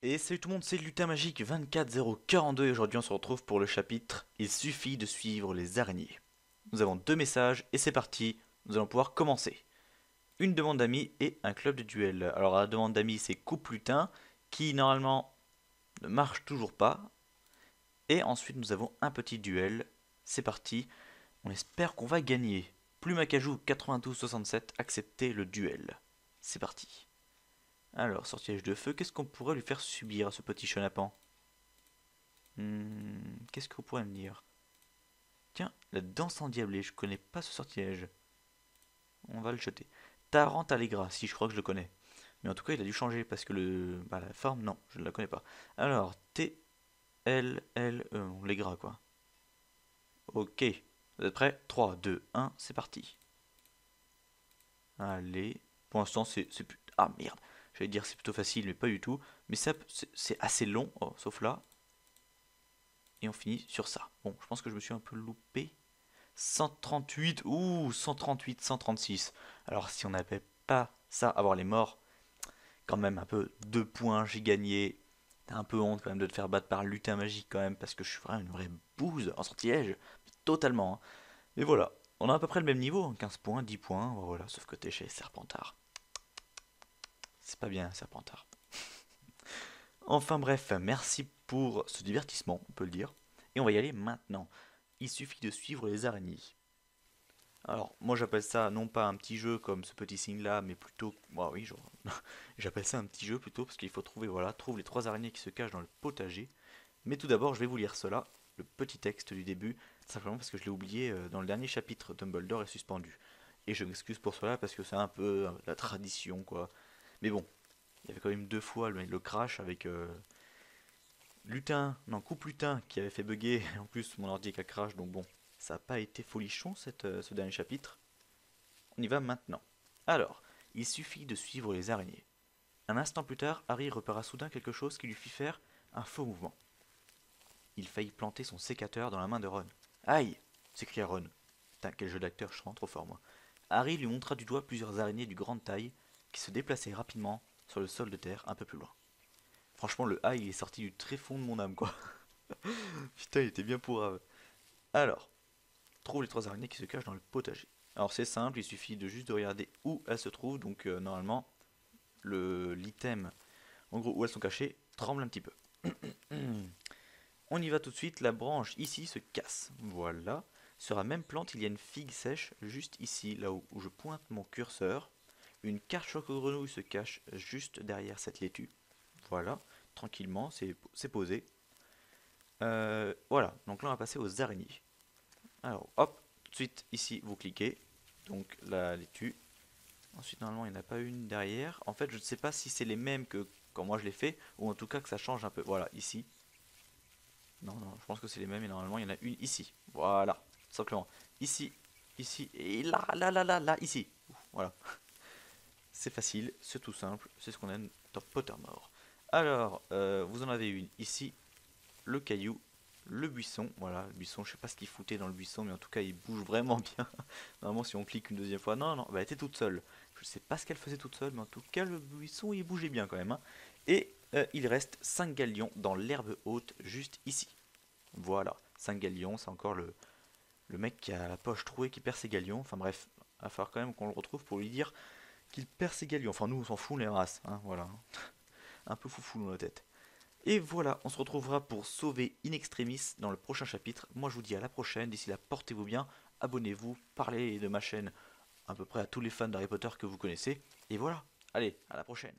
Et salut tout le monde, c'est Lutin Magique 24042 et aujourd'hui on se retrouve pour le chapitre Il suffit de suivre les araignées. Nous avons deux messages et c'est parti, nous allons pouvoir commencer. Une demande d'amis et un club de duel. Alors la demande d'amis c'est Coupe Lutin qui normalement ne marche toujours pas. Et ensuite nous avons un petit duel. C'est parti, on espère qu'on va gagner. Plume Acajou 9267, acceptez le duel. C'est parti. Alors, sortilège de feu, qu'est-ce qu'on pourrait lui faire subir à ce petit chenapan? Qu'est-ce que vous pourrez me dire? Tiens, la danse endiablée, je connais pas ce sortilège. On va le jeter. Tarant Allegra, si je crois que je le connais. Mais en tout cas, il a dû changer parce que la forme, non, je ne la connais pas. Alors, T, L, L, E, Allegra quoi. Ok, vous êtes prêts? 3, 2, 1, c'est parti. Allez, pour l'instant, c'est plus. Ah merde, j'allais dire c'est plutôt facile, mais pas du tout. Mais ça, c'est assez long, oh, sauf là. Et on finit sur ça. Bon, je pense que je me suis un peu loupé. 138, ouh, 138, 136. Alors si on n'avait pas ça, avoir les morts, quand même un peu 2 points, j'ai gagné. T'as un peu honte quand même de te faire battre par lutin magique quand même, parce que je suis vraiment une vraie bouse en sortilège. Totalement. Hein. Mais voilà, on a à peu près le même niveau, 15 points, 10 points, voilà, sauf que t'es chez Serpentard. C'est pas bien, Serpentard. Enfin bref, merci pour ce divertissement, on peut le dire. Et on va y aller maintenant. Il suffit de suivre les araignées. Alors, moi j'appelle ça non pas un petit jeu comme ce petit signe là, mais plutôt. Bah oui, genre. J'appelle ça un petit jeu plutôt parce qu'il faut trouver, voilà, trouve les trois araignées qui se cachent dans le potager. Mais tout d'abord, je vais vous lire cela, le petit texte du début, simplement parce que je l'ai oublié dans le dernier chapitre. Dumbledore est suspendu. Et je m'excuse pour cela parce que c'est un peu la tradition quoi. Mais bon, il y avait quand même deux fois le crash avec Lutin, non, Coupe Lutin qui avait fait bugger, en plus mon ordi qui a crash, donc bon, ça n'a pas été folichon ce dernier chapitre. On y va maintenant. Alors, il suffit de suivre les araignées. Un instant plus tard, Harry repéra soudain quelque chose qui lui fit faire un faux mouvement. Il faillit planter son sécateur dans la main de Ron. Aïe s'écria Ron. Putain, quel jeu d'acteur, je suis vraiment trop fort moi. Harry lui montra du doigt plusieurs araignées du grande taille qui se déplaçaient rapidement sur le sol de terre un peu plus loin. Franchement, le A, il est sorti du très fond de mon âme, quoi. Putain, il était bien pourrave. Alors, trouve les trois araignées qui se cachent dans le potager. Alors c'est simple, il suffit de juste de regarder où elles se trouvent. Donc normalement, l'item, en gros où elles sont cachées, tremble un petit peu. On y va tout de suite, la branche ici se casse. Voilà. Sur la même plante, il y a une figue sèche juste ici, là où je pointe mon curseur. Une carte choco-grenouille se cache juste derrière cette laitue. Voilà, tranquillement, c'est posé. Voilà, donc là on va passer aux araignées. Alors, hop, tout de suite, ici, vous cliquez. Donc, la laitue. Ensuite, normalement, il n'y en a pas une derrière. En fait, je ne sais pas si c'est les mêmes que quand moi je l'ai fait, ou en tout cas que ça change un peu. Voilà, ici. Non, non, je pense que c'est les mêmes, et normalement, il y en a une ici. Voilà, simplement. Ici, ici, et là, là, là, là, là, ici. Voilà. C'est facile, c'est tout simple, c'est ce qu'on aime dans Pottermore. Alors, vous en avez une ici, le caillou, le buisson, voilà, le buisson, je sais pas ce qu'il foutait dans le buisson, mais en tout cas il bouge vraiment bien. Normalement si on clique une deuxième fois, non, non, bah, elle était toute seule. Je sais pas ce qu'elle faisait toute seule, mais en tout cas le buisson il bougeait bien quand même. Hein. Et il reste 5 galions dans l'herbe haute juste ici. Voilà, 5 galions, c'est encore le mec qui a la poche trouée qui perd ses galions. Enfin bref, il va falloir quand même qu'on le retrouve pour lui dire qu'il perd ses galions. Enfin nous on s'en fout les races, hein, voilà. Un peu foufou dans la tête. Et voilà, on se retrouvera pour sauver In Extremis dans le prochain chapitre. Moi je vous dis à la prochaine, d'ici là portez-vous bien, abonnez-vous, parlez de ma chaîne à peu près à tous les fans d'Harry Potter que vous connaissez. Et voilà, allez, à la prochaine.